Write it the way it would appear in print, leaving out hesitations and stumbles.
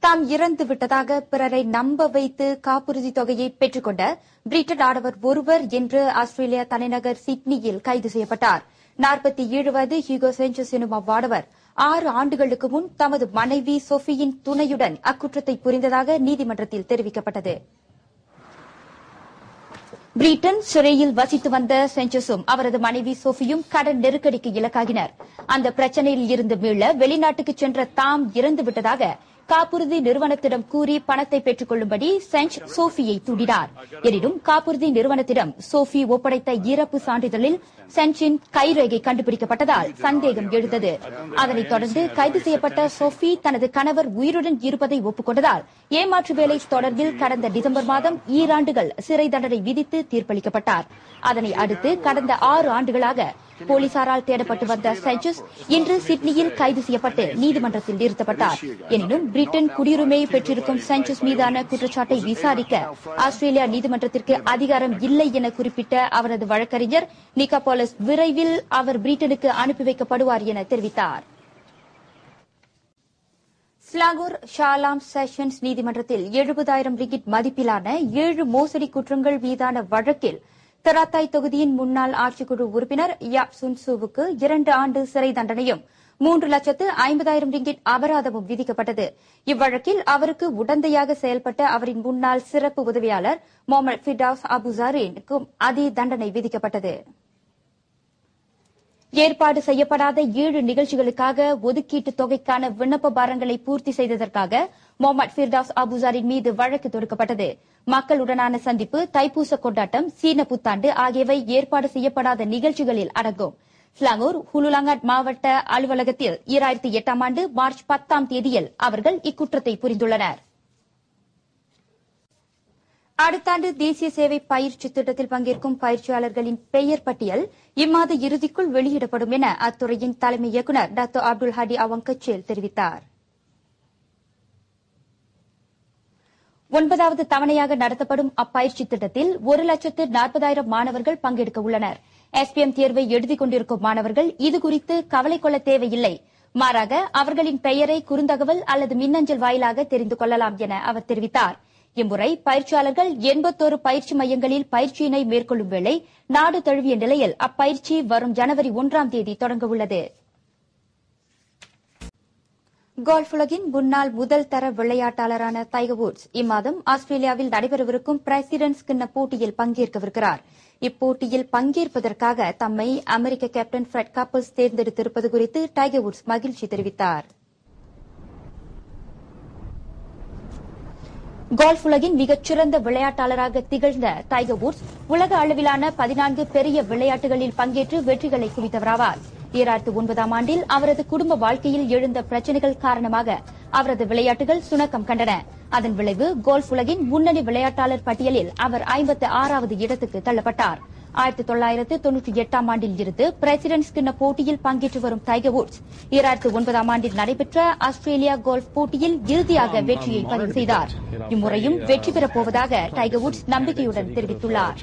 தாம் இறந்து விட்டதாக பிறரை நம்ப வைத்து காப்புறுதி தொகையை பெற்றுக் கொண்ட பிரிட்டன் ஆடவர் ஒருவர் இன்று ஆஸ்திரேலியா தலைநகர் சிட்னியில் கைது செய்யப்பட்டார். 47 வயது ஹியூகோ செஞ்சஸ் எனும் அவ்வாடவர் 6 ஆண்டுகளுக்கு முன் தமது மனைவி சோஃபியின் துணையுடன் அக்குற்றத்தை புரிந்ததாக நீதிமன்றத்தில் தெரிவிக்கப்பட்டது. பிரிட்டன் சிறையில் வசித்து வந்த செஞ்சஸும் அவரது மனைவி சோஃபியும் கடன் நெருக்கடிக்கு இலக்காகினர். அந்த பிரச்சினையில் இருந்து மீள வெளிநாட்டுக்கு சென்ற தாம் இறந்துவிட்டதாக காப்புறுதி நிறுவனத்திடம் கூறி பணத்தை பெற்றுக் கொள்ளும்படி செஞ்ச் சோஃபியை தூண்டினார். எனினும் காப்புறுதி நிறுவனத்திடம் சோஃபி ஒப்படைத்த இறப்பு சான்றிதழில் செஞ்சின் கைரேகை கண்டுபிடிக்கப்பட்டதால் சந்தேகம் எழுந்தது. அதனைத் தொடர்ந்து கைது செய்யப்பட்ட சோஃபி தனது கணவர் உயிருடன் இருப்பதை ஒப்புக்கொண்டதால் ஏமாற்று வேலை தொடர்பில் கடந்த டிசம்பர் மாதம் 2 ஆண்டுகள் சிறை தண்டனை விதித்து தீர்ப்பளிக்கப்பட்டார். அதனை அடுத்து கடந்த 6 ஆண்டுகளாக போலீசாரால் தேடப்பட்டு வந்த செஞ்சஸ் இன்று சிட்னியில் கைது செய்யப்பட்டு நீதிமன்றத்தில் நிறுத்தப்பட்டார். எனினும் பிரிட்டன் குடியுரிமையை பெற்றிருக்கும் செஞ்சஸ் மீதான குற்றச்சாட்டை விசாரிக்க ஆஸ்திரேலியா நீதிமன்றத்திற்கு அதிகாரம் இல்லை என குறிப்பிட்ட அவரது வழக்கறிஞர் நிக்கோபோலஸ் விரைவில் அவர் பிரிட்டனுக்கு அனுப்பி வைக்கப்படுவார் என தெரிவித்தார். ஸ்லாங்கூர் ஷாலாம் செஷன்ஸ் நீதிமன்றத்தில் 70,000 ரிங்கிட் மதிப்பிலான 7 மோசடி குற்றங்கள் மீதான வழக்கில் தராத்தாய் தொகுதியின் முன்னாள் ஆட்சிக்குழு உறுப்பினர் யாப் சுன்சுவுக்கு 2 ஆண்டு சிறை தண்டனையும் 3,50,000 ரிங்கிட் அபராதமும் விதிக்கப்பட்டது. இவ்வழக்கில் அவருக்கு உடந்தையாக செயல்பட்ட அவரின் முன்னாள் சிறப்பு உதவியாளர் முகமது ஃபிர்டவுஸ் அபுசாரினுக்கும் அதே தண்டனை விதிக்கப்பட்டது. ஏற்பாடு செய்யப்படாத 7 நிகழ்ச்சிகளுக்காக ஒதுக்கீட்டு தொகைக்கான விண்ணப்ப பாரங்களை பூர்த்தி செய்ததற்காக முகமது ஃபிர்டவுஸ் அபுசாரின் மீது வழக்கு தொடுக்கப்பட்டது. மக்களுடனான சந்திப்பு, தைப்பூச கொண்டாட்டம், சீன புத்தாண்டு ஆகியவை ஏற்பாடு செய்யப்படாத நிகழ்ச்சிகளில் அடங்கும். ஸ்லாங்கூர் ஹுலுலாங்கட் மாவட்ட அலுவலகத்தில் 2008 ஆண்டு மார்ச் 10 தேதியில் அவர்கள் இக்குற்றத்தை புரிந்துள்ளனர். அடுத்த ஆண்டு தேசிய சேவை பயிற்சி திட்டத்தில் பங்கேற்கும் பயிற்சியாளர்களின் பெயர் பட்டியல் இம்மாத இறுதிக்குள் வெளியிடப்படும் என அத்துறையின் தலைமை இயக்குநர் டாக்டர் அப்துல் ஹடி அவங்கச்சேல் தெரிவித்தார். 9வது தவணையாக நடத்தப்படும் அப்பயிற்சி திட்டத்தில் 1,40,000 மாணவர்கள் பங்கெடுக்க உள்ளனர். SPM தேர்வை எழுதிக் கொண்டிருக்கும் மாணவர்கள் இதுகுறித்து கவலை கொள்ள தேவையில்லை. மாறாக அவர்களின் பெயரை குறுந்தகவல் அல்லது மின்னஞ்சல் வாயிலாக தெரிந்து கொள்ளலாம் என அவர் தெரிவித்தார். இம்முறை பயிற்சியாளர்கள் 81 பயிற்சி மையங்களில் பயிற்சியினை மேற்கொள்ளும் வேளை நாடு தழுவிய நிலையில் அப்பயிற்சி வரும் ஜனவரி 1 தேதி தொடங்க உள்ளது. கோல்ஃப் உலகின் முன்னாள் முதல் தர விளையாட்டாளரான டைகர் வுட்ஸ் இம்மாதம் ஆஸ்திரேலியாவில் நடைபெறவிருக்கும் பிரசிடென்ட்ஸ் கிண்ண போட்டியில் பங்கேற்கவிருக்கிறார். இப்போட்டியில் பங்கேற்பதற்காக தம்மை அமெரிக்க கேப்டன் ஃபிரெட் கப்பல்ஸ் தேர்ந்தெடுத்திருப்பது குறித்து டைகர் வுட்ஸ் மகிழ்ச்சி தெரிவித்தார். கோல்ஃப் உலகின் மிகச்சிறந்த விளையாட்டாளராக திகழ்ந்த டைகர் வுட்ஸ் உலக அளவிலான 14 பெரிய விளையாட்டுகளில் பங்கேற்று வெற்றிகளை குவித்தவராவார். 2009 ஆண்டில் அவரது குடும்ப வாழ்க்கையில் எழுந்த பிரச்சினைகள் காரணமாக அவரது விளையாட்டுகள் சுணக்கம் கண்டன. அதன் விளைவு கோல்ஃப் உலகின் முன்னணி விளையாட்டாளர் பட்டியலில் அவர் 56வது இடத்துக்கு தள்ளப்பட்டார். 1998 ஆண்டில் இருந்து பிரசிடென்ட்ஸ் கிண்ண போட்டியில் பங்கேற்று வரும் டைகர் வுட்ஸ் 2009 ஆண்டில் நடைபெற்ற ஆஸ்திரேலியா கோல்ஃப் போட்டியில் இறுதியாக வெற்றியை பதிவு செய்தார். இம்முறையும் வெற்றி பெறப் போவதாக டைகர் வுட்ஸ் நம்பிக்கையுடன் தெரிவித்துள்ளார்.